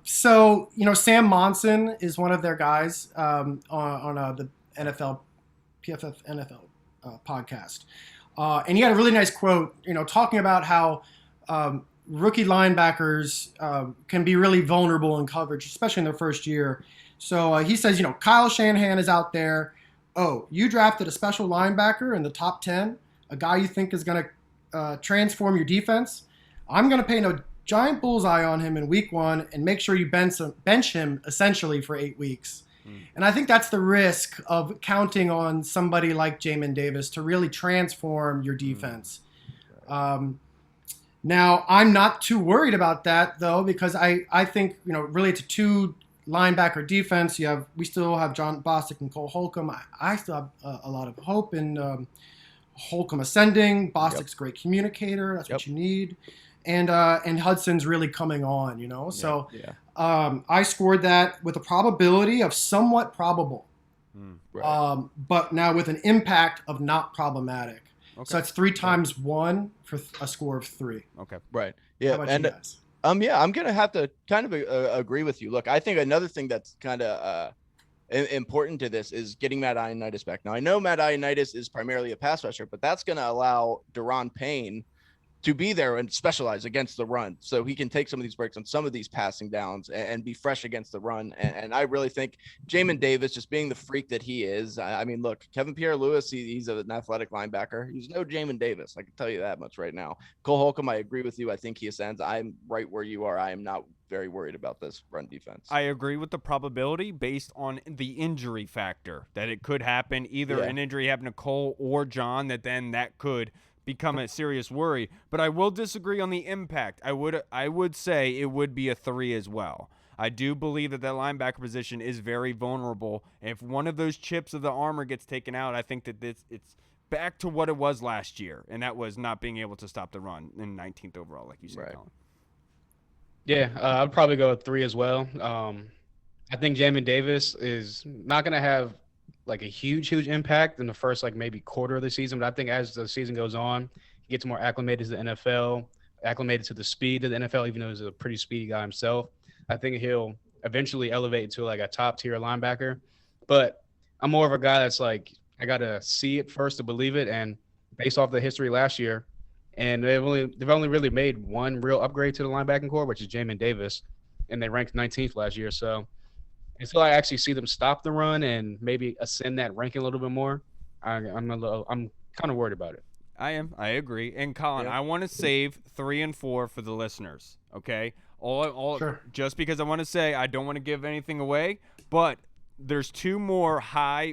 So Sam Monson is one of their guys on the NFL PFF NFL podcast, and he had a really nice quote, talking about how rookie linebackers can be really vulnerable in coverage, especially in their first year. So he says, Kyle Shanahan is out there. Oh, you drafted a special linebacker in the top 10, a guy you think is going to transform your defense. I'm going to paint a giant bullseye on him in week 1 and make sure you bench him essentially for 8 weeks. And I think that's the risk of counting on somebody like Jamin Davis to really transform your defense. Now, I'm not too worried about that, though, because I think, really it's a 2 linebacker defense. We still have John Bostic and Cole Holcomb. I still have a lot of hope in Holcomb ascending. Bostic's a great communicator. That's what you need. And Hudson's really coming on, So I scored that with a probability of somewhat probable, but now with an impact of not problematic. Okay. So that's 3 times 1 for a score of 3. Okay. Right. Yeah. How about you guys? I'm gonna have to kind of agree with you. Look, I think another thing that's kind of important to this is getting Matt Ioannidis back. Now, I know Matt Ioannidis is primarily a pass rusher, but that's going to allow Daron Payne to be there and specialize against the run, so he can take some of these breaks on some of these passing downs and be fresh against the run. And I really think Jamin Davis, just being the freak that he is, I mean, look, Kevin Pierre-Louis, he's an athletic linebacker. He's no Jamin Davis. I can tell you that much right now. Cole Holcomb, I agree with you. I think he ascends. I'm right where you are. I am not very worried about this run defense. I agree with the probability based on the injury factor that it could happen, either an injury happen to Cole or John, that could become a serious worry. But I will disagree on the impact. I would say it would be a 3 as well. I do believe that linebacker position is very vulnerable. And if one of those chips of the armor gets taken out, I think that it's back to what it was last year, and that was not being able to stop the run in 19th overall, like you said, Colin. Yeah, I'd probably go with 3 as well. I think Jamin Davis is not going to have like a huge impact in the first maybe quarter of the season, but I think as the season goes on, he gets more acclimated to the NFL, acclimated to the speed of the NFL, even though he's a pretty speedy guy himself. I think he'll eventually elevate to a top tier linebacker. But I'm more of a guy that's I got to see it first to believe it. And based off the history last year, and they've only really made one real upgrade to the linebacking core, which is Jamin Davis, and they ranked 19th last year. So until I actually see them stop the run and maybe ascend that ranking a little bit more, I'm kind of worried about it. I agree. And Colin, I want to save 3 and 4 for the listeners. Okay, Sure. Just because I want to say I don't want to give anything away, but there's 2 more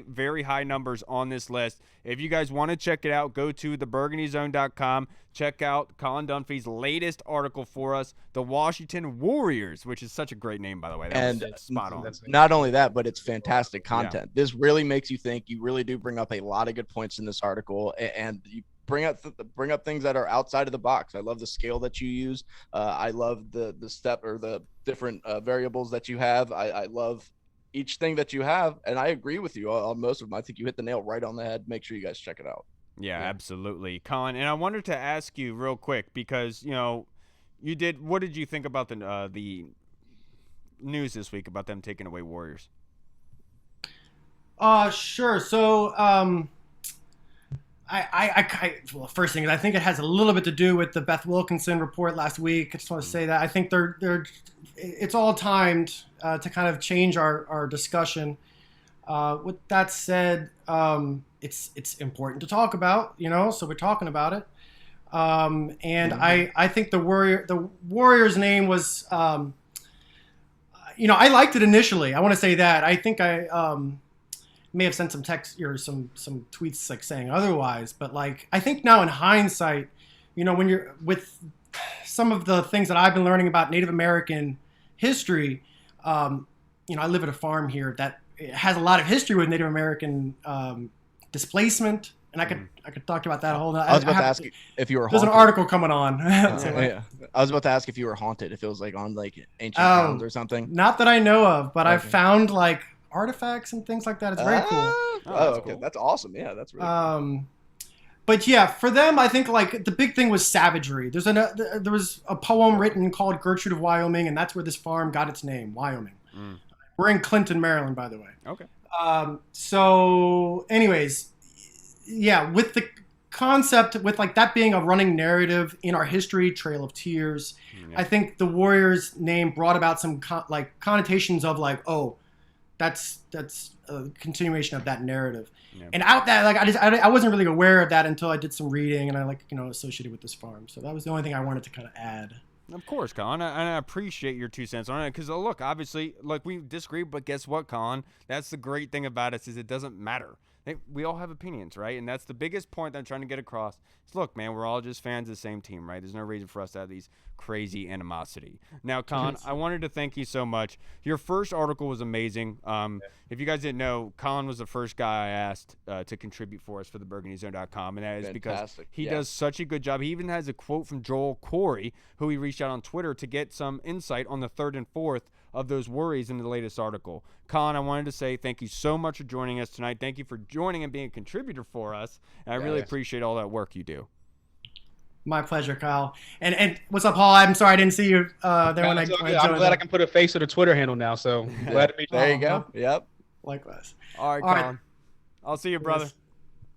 very high numbers on this list. If you guys want to check it out, go to theburgundyzone.com. Check out Colin Dunphy's latest article for us, the Washington Warriors, which is such a great name, by the way. That was spot on. Not only that, but it's fantastic content. Yeah. This really makes you think. You really do bring up a lot of good points in this article, and you bring up things that are outside of the box. I love the scale that you use. I love the step or the different variables that you have. I love each thing that you have, and I agree with you on most of them. I think you hit the nail right on the head. Make sure you guys check it out. Yeah, absolutely. Colin, and I wanted to ask you real quick because, what did you think about the news this week about them taking away Warriors? Sure. So, well, first thing is I think it has a little bit to do with the Beth Wilkinson report last week. I just want to say that I think it's all timed to kind of change our discussion. With that said, it's important to talk about, so we're talking about it. And I think the Warriors name was, I liked it initially. I want to say that. I think I may have sent some text or some tweets saying otherwise, but I think now in hindsight, when you're with some of the things that I've been learning about Native American history, I live at a farm here that has a lot of history with Native American displacement, and I could talk about that a whole. I was about to ask if you were There's haunted. an article coming on. Yeah. I was about to ask if you were haunted, if it was like on like ancient grounds or something. Not that I know of, but I've found like artifacts and things like that. It's very cool. Okay. Cool. That's awesome. Yeah, that's really cool. But yeah, for them, I think like the big thing was savagery. There was a poem written called Gertrude of Wyoming, and that's where this farm got its name, Wyoming. We're in Clinton, Maryland, by the way. Okay. So anyways, yeah, with the concept, with like that being a running narrative in our history, Trail of Tears, I think the Warriors name brought about some connotations of like, oh, that's a continuation of that narrative. Yeah. And out that, like, I wasn't really aware of that until I did some reading, and I associated with this farm. So that was the only thing I wanted to kind of add. Of course, Colin, and I appreciate your 2 cents on it, because look, obviously, like, we disagree, but guess what, Colin? That's the great thing about us, is it doesn't matter. We all have opinions, right? And that's the biggest point that I'm trying to get across. Is look, man, we're all just fans of the same team, right? There's no reason for us to have these crazy animosity. Now, Colin, I wanted to thank you so much. Your first article was amazing. If you guys didn't know, Colin was the first guy I asked to contribute for us for the BurgundyZone.com, and that is because he does such a good job. He even has a quote from Joel Corey, who he reached out on Twitter to get some insight on the 3rd and 4th of those worries in the latest article. Colin, I wanted to say thank you so much for joining us tonight. Thank you for joining and being a contributor for us. And I really appreciate all that work you do. My pleasure, Kyle. And what's up, Paul? I'm sorry I didn't see you there when I joined. I'm glad I can put a face to the Twitter handle now. So glad to be there. You go. Yep. Likewise. All right, Colin. I'll see you, brother.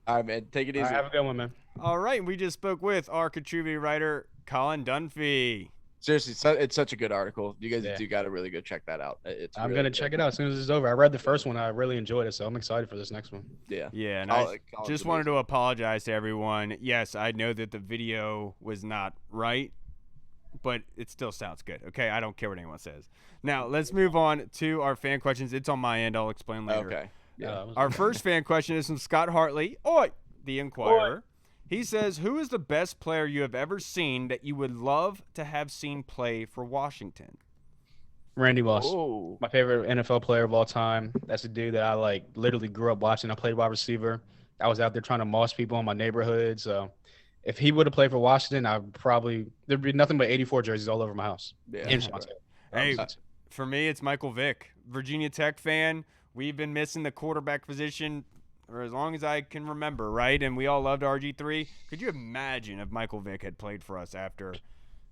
All right, man. Take it easy. All right, have a good one, man. All right. We just spoke with our contributing writer, Colin Dunphy. Seriously, it's such a good article. You guys do got to really go check that out. I'm going to check it out as soon as it's over. I read the first one. I really enjoyed it, so I'm excited for this next one. Yeah. Yeah, and I just wanted to apologize to everyone. Yes, I know that the video was not right, but it still sounds good. Okay, I don't care what anyone says. Now, let's move on to our fan questions. It's on my end. I'll explain later. Okay. Yeah. Our first fan question is from Scott Hartley, the Inquirer. He says, who is the best player you have ever seen that you would love to have seen play for Washington? Randy Moss. My favorite NFL player of all time. That's a dude that I literally grew up watching. I played wide receiver. I was out there trying to moss people in my neighborhood. So if he would have played for Washington, there'd be nothing but 84 jerseys all over my house. Yeah. Hey, for me, it's Michael Vick, Virginia Tech fan. We've been missing the quarterback position for as long as I can remember, right? And we all loved RG3. Could you imagine if Michael Vick had played for us after?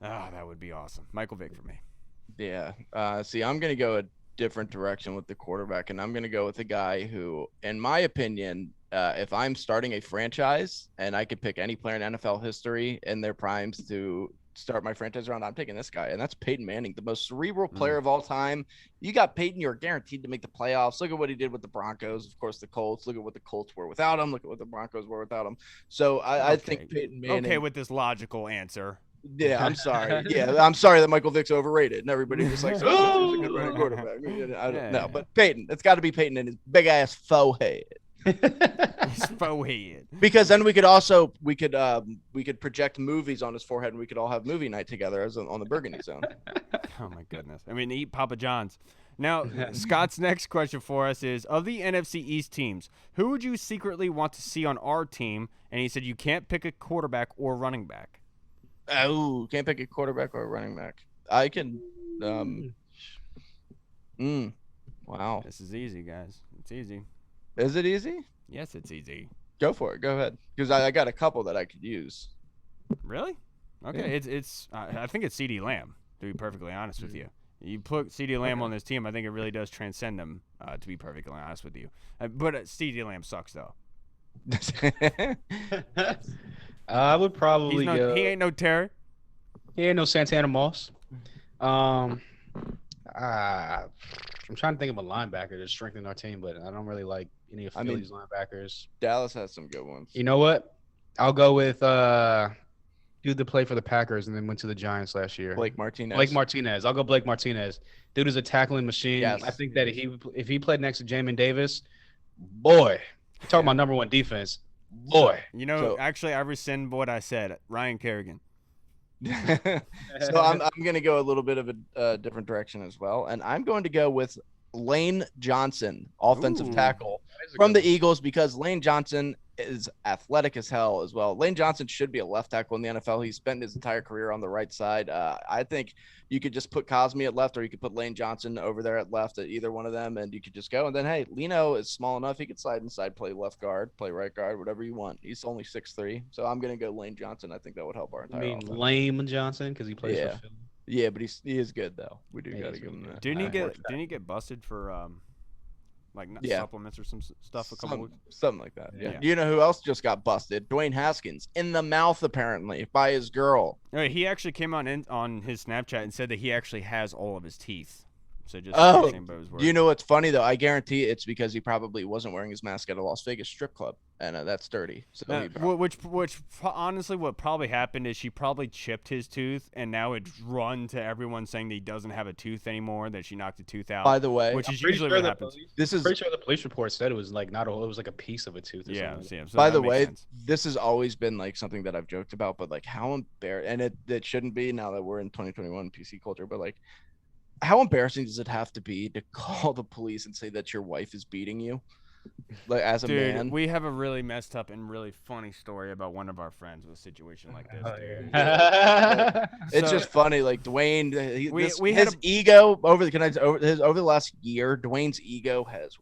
That would be awesome. Michael Vick for me. Yeah. See, I'm going to go a different direction with the quarterback, and I'm going to go with a guy who, in my opinion, if I'm starting a franchise and I could pick any player in NFL history in their primes to start my franchise around, I'm taking this guy, and that's Peyton Manning, the most cerebral player of all time. You got Peyton, you're guaranteed to make the playoffs. Look at what he did with the Broncos, of course, the Colts. Look at what the Colts were without him. Look at what the Broncos were without him. So I think Peyton Manning. Okay with this logical answer. Yeah, I'm sorry. Yeah, I'm sorry that Michael Vick's overrated, and everybody just like, oh, he's a good running quarterback. I don't know, but Peyton, it's got to be Peyton and his big ass faux head. His faux head. Because then we could project movies on his forehead, and we could all have movie night together as on the Burgundy Zone. Oh my goodness! I mean, eat Papa John's. Now, Scott's next question for us is: of the NFC East teams, who would you secretly want to see on our team? And he said you can't pick a quarterback or running back. Oh, can't pick a quarterback or a running back. I can. Wow. This is easy, guys. It's easy. Is it easy? Yes, it's easy. Go for it. Go ahead. Because I got a couple that I could use. Really? Okay. Yeah. It's. I think it's CeeDee Lamb. To be perfectly honest with you, you put CeeDee Lamb on this team. I think it really does transcend them. To be perfectly honest with you, but CeeDee Lamb sucks though. I would probably go. He ain't no terror. He ain't no Santana Moss. I'm trying to think of a linebacker to strengthen our team, but I don't really like any of Philly's linebackers. Dallas has some good ones. You know what? I'll go with dude that played for the Packers and then went to the Giants last year. Blake Martinez. I'll go Blake Martinez. Dude is a tackling machine. Yes. I think that if he played next to Jamin Davis, boy, talking about number one defense, boy. You know, actually, I rescind what I said. Ryan Kerrigan. So I'm going to go a little bit of a different direction as well, and I'm going to go with Lane Johnson, offensive Ooh. tackle from the Eagles, because Lane Johnson is athletic as hell as well. Lane Johnson should be a left tackle in the NFL. He's spent his entire career on the right side. I think you could just put Cosme at left, or you could put Lane Johnson over there at left, at either one of them, and you could just go. And then, hey, Leno is small enough. He could slide inside, play left guard, play right guard, whatever you want. He's only 6'3", so I'm going to go Lane Johnson. I think that would help our entire offense. Lame Johnson because he plays for Philly? Yeah, but he is good, though. We do got to give him that. Didn't he get busted for supplements or some stuff a couple weeks? Something like that. Yeah. You know who else just got busted? Dwayne Haskins in the mouth, apparently, by his girl. He actually came on his Snapchat and said that he actually has all of his teeth. So just you know what's funny though? I guarantee it's because he probably wasn't wearing his mask at a Las Vegas strip club, and that's dirty. So which honestly, what probably happened is she probably chipped his tooth, and now it's run to everyone saying that he doesn't have a tooth anymore, that she knocked a tooth out. By the way, which is usually what happens. Pretty sure the police report said it was like it was like a piece of a tooth. Or something. So by the way, this has always been like something that I've joked about, but like how embarrassing, and it shouldn't be now that we're in 2021 PC culture, but like, how embarrassing does it have to be to call the police and say that your wife is beating you, like as a man? We have a really messed up and really funny story about one of our friends with a situation like this. It's just funny, like Dwayne. His ego over the last year, Dwayne's ego has.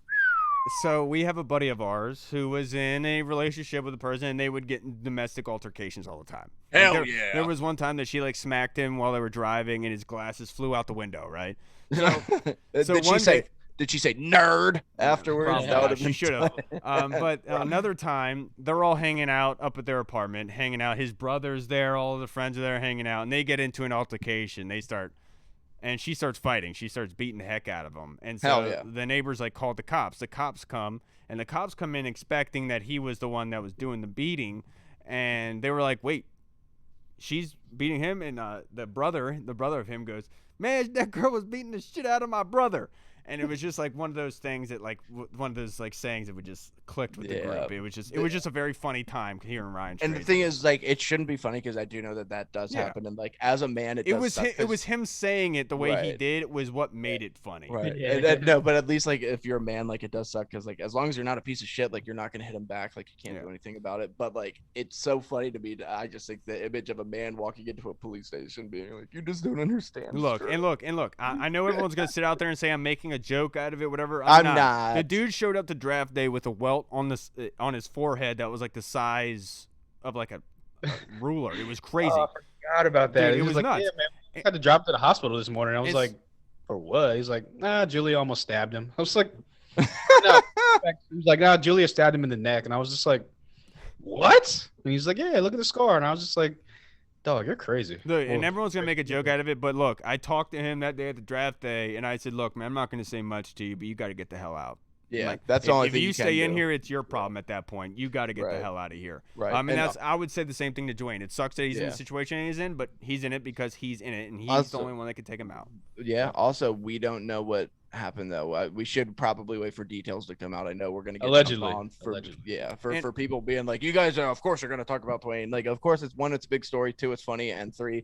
So we have a buddy of ours who was in a relationship with a person, and they would get in domestic altercations all the time. There was one time that she like smacked him while they were driving, and his glasses flew out the window. Right. So did she say nerd afterwards? Probably, she should have. But another time, they're all hanging out up at their apartment, hanging out. His brother's there, all of the friends are there hanging out, and they get into an altercation. And she starts fighting. She starts beating the heck out of him. And so the neighbors like called the cops. The cops come, and the cops come in expecting that he was the one that was doing the beating. And they were like, wait, she's beating him? And the brother of him goes, man, that girl was beating the shit out of my brother. And it was just like one of those things that like one of those like sayings that would just clicked with the group. It was just a very funny time hearing Ryan. And the thing is, like, it shouldn't be funny because I do know that does happen. And like as a man, it was him saying it the way he did was what made it funny. Right. No, but at least like if you're a man, like it does suck because like as long as you're not a piece of shit, like you're not gonna hit him back. Like you can't do anything about it. But like it's so funny to me. I just think the image of a man walking into a police station being like, you just don't understand. Look. I know everyone's gonna sit out there and say I'm making a joke out of it, whatever. I'm not. The dude showed up to draft day with a welt on his forehead that was like the size of like a ruler. It was crazy. Oh, I forgot about that. Dude, it was like, nuts. Yeah, man. I had to drop to the hospital this morning. I was like, for what? He's like, nah, Julia almost stabbed him. I was like, no. He was like, nah, Julia stabbed him in the neck. And I was just like, what? And he's like, yeah, look at the scar. And I was just like, dog, you're crazy. Look, and everyone's going to make a joke out of it. But look, I talked to him that day at the draft day, and I said, look, man, I'm not going to say much to you, but you got to get the hell out. Yeah, like, that's the only thing. If you stay in here, it's your problem at that point. You got to get the hell out of here. Right. And I would say the same thing to Dwayne. It sucks that he's in the situation he's in, but he's in it because he's in it, and he's the only one that can take him out. Yeah. Also, we don't know what happened though. We should probably wait for details to come out. I know we're going to get allegedly on for people being like, you guys are, of course, are going to talk about Dwayne. Like, of course, it's a big story. 2, it's funny, and 3,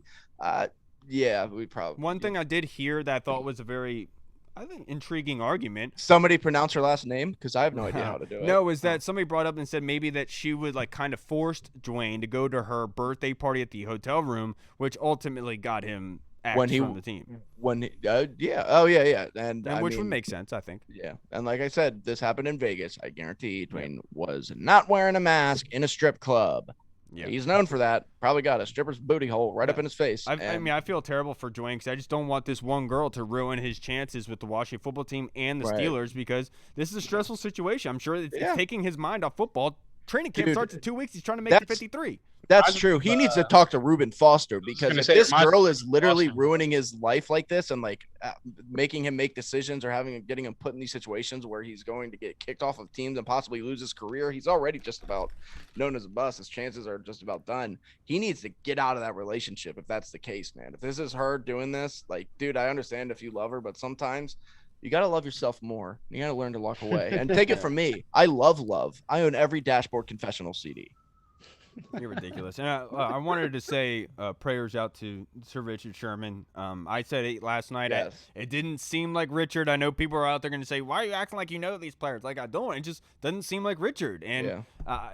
we probably. One thing I did hear that I thought was a very, I think, intriguing argument. Somebody pronounce her last name because I have no idea how to do it. No, is that somebody brought up and said maybe that she would like kind of forced Dwayne to go to her birthday party at the hotel room, which ultimately got him axed from the team. And which would make sense, I think. Yeah, and like I said, this happened in Vegas. I guarantee Dwayne was not wearing a mask in a strip club. Yeah, he's known for that. Probably got a stripper's booty hole right up in his face. I feel terrible for Dwayne because I just don't want this one girl to ruin his chances with the Washington football team and the Steelers because this is a stressful situation. I'm sure it's taking his mind off football. Training camp starts in 2 weeks. He's trying to make it 53. That's true. He needs to talk to Reuben Foster because if this girl is literally ruining his life like this and like making him make decisions or getting him put in these situations where he's going to get kicked off of teams and possibly lose his career. He's already just about known as a bust. His chances are just about done. He needs to get out of that relationship if that's the case, man. If this is her doing this, like, dude, I understand if you love her, but sometimes you got to love yourself more. You got to learn to walk away and take it from me. I love love. I own every Dashboard Confessional CD. You're ridiculous. And I wanted to say prayers out to Sir Richard Sherman. I said it last night. Yes. It didn't seem like Richard. I know people are out there going to say, why are you acting like you know these players? Like, I don't. It just doesn't seem like Richard. And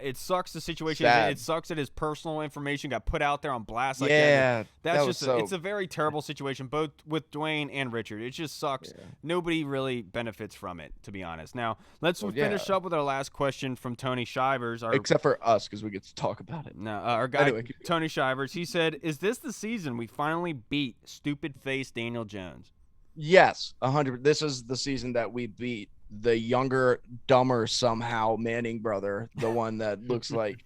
it sucks the situation. It sucks that his personal information got put out there on blast like that. It's a very terrible situation, both with Dwayne and Richard. It just sucks. Yeah. Nobody really benefits from it, to be honest. Now, let's finish up with our last question from Tony Shivers. Except for us, because we get to talk about it. No, our guy, Tony Shivers, he said, is this the season we finally beat stupid face Daniel Jones? Yes, 100. This is the season that we beat the younger, dumber somehow Manning brother, the one that looks like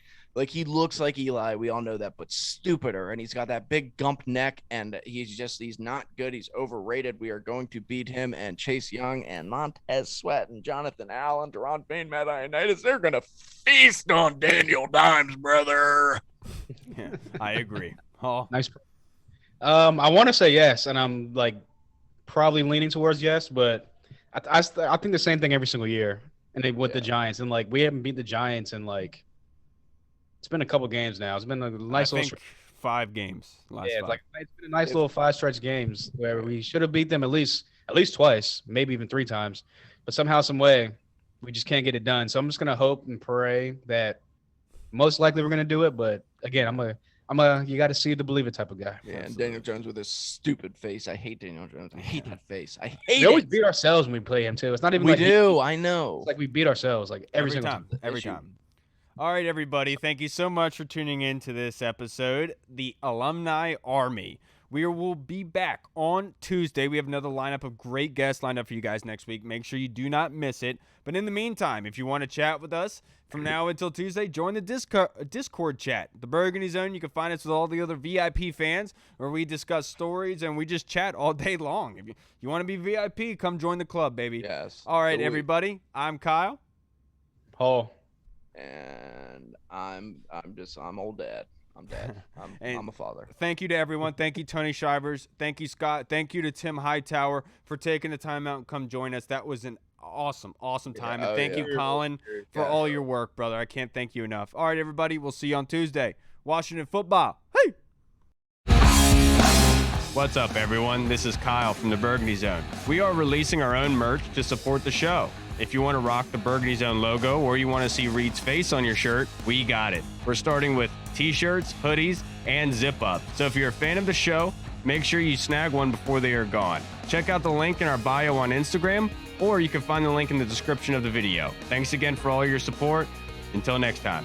he looks like Eli. We all know that, but stupider. And he's got that big gump neck, and he's not good. He's overrated. We are going to beat him and Chase Young and Montez Sweat and Jonathan Allen, Deron Payne, Matt Ioannidis. They're going to feast on Daniel Dimes, brother. Yeah, I agree. Oh, nice. I want to say yes, and I'm like probably leaning towards yes, but I think the same thing every single year. And with the Giants, and like we haven't beat the Giants in like it's been a couple games now. It's been a nice little 5 games. It's been a nice little 5 stretch games where we should have beat them at least twice, maybe even 3 times, but somehow, some way, we just can't get it done. So I'm just gonna hope and pray that most likely we're gonna do it. But again, I'm a you got to see it to believe it type of guy. Yeah, and Daniel Jones with his stupid face. I hate Daniel Jones. I hate that face. I hate it. We always beat ourselves when we play him too. It's not even I know. It's like we beat ourselves like every single time. Every time. All right, everybody. Thank you so much for tuning in to this episode, The Alumni Army. We will be back on Tuesday. We have another lineup of great guests lined up for you guys next week. Make sure you do not miss it. But in the meantime, if you want to chat with us from now until Tuesday, join the Discord chat, the Burgundy Zone. You can find us with all the other VIP fans where we discuss stories and we just chat all day long. If you want to be VIP, come join the club, baby. Yes. All right, everybody. I'm Kyle. Paul. And I'm old dad. I'm dad. I'm a father. Thank you to everyone. Thank you, Tony Shivers. Thank you, Scott. Thank you to Tim Hightower for taking the time out and come join us. That was an awesome time. And thank you, Colin, for all your work, brother. I can't thank you enough. All right, everybody. We'll see you on Tuesday. Washington football. Hey! What's up, everyone? This is Kyle from the Burgundy Zone. We are releasing our own merch to support the show. If you want to rock the Burgundy Zone logo or you want to see Reed's face on your shirt, we got it. We're starting with t-shirts, hoodies, and zip-up. So if you're a fan of the show, make sure you snag one before they are gone. Check out the link in our bio on Instagram, or you can find the link in the description of the video. Thanks again for all your support. Until next time.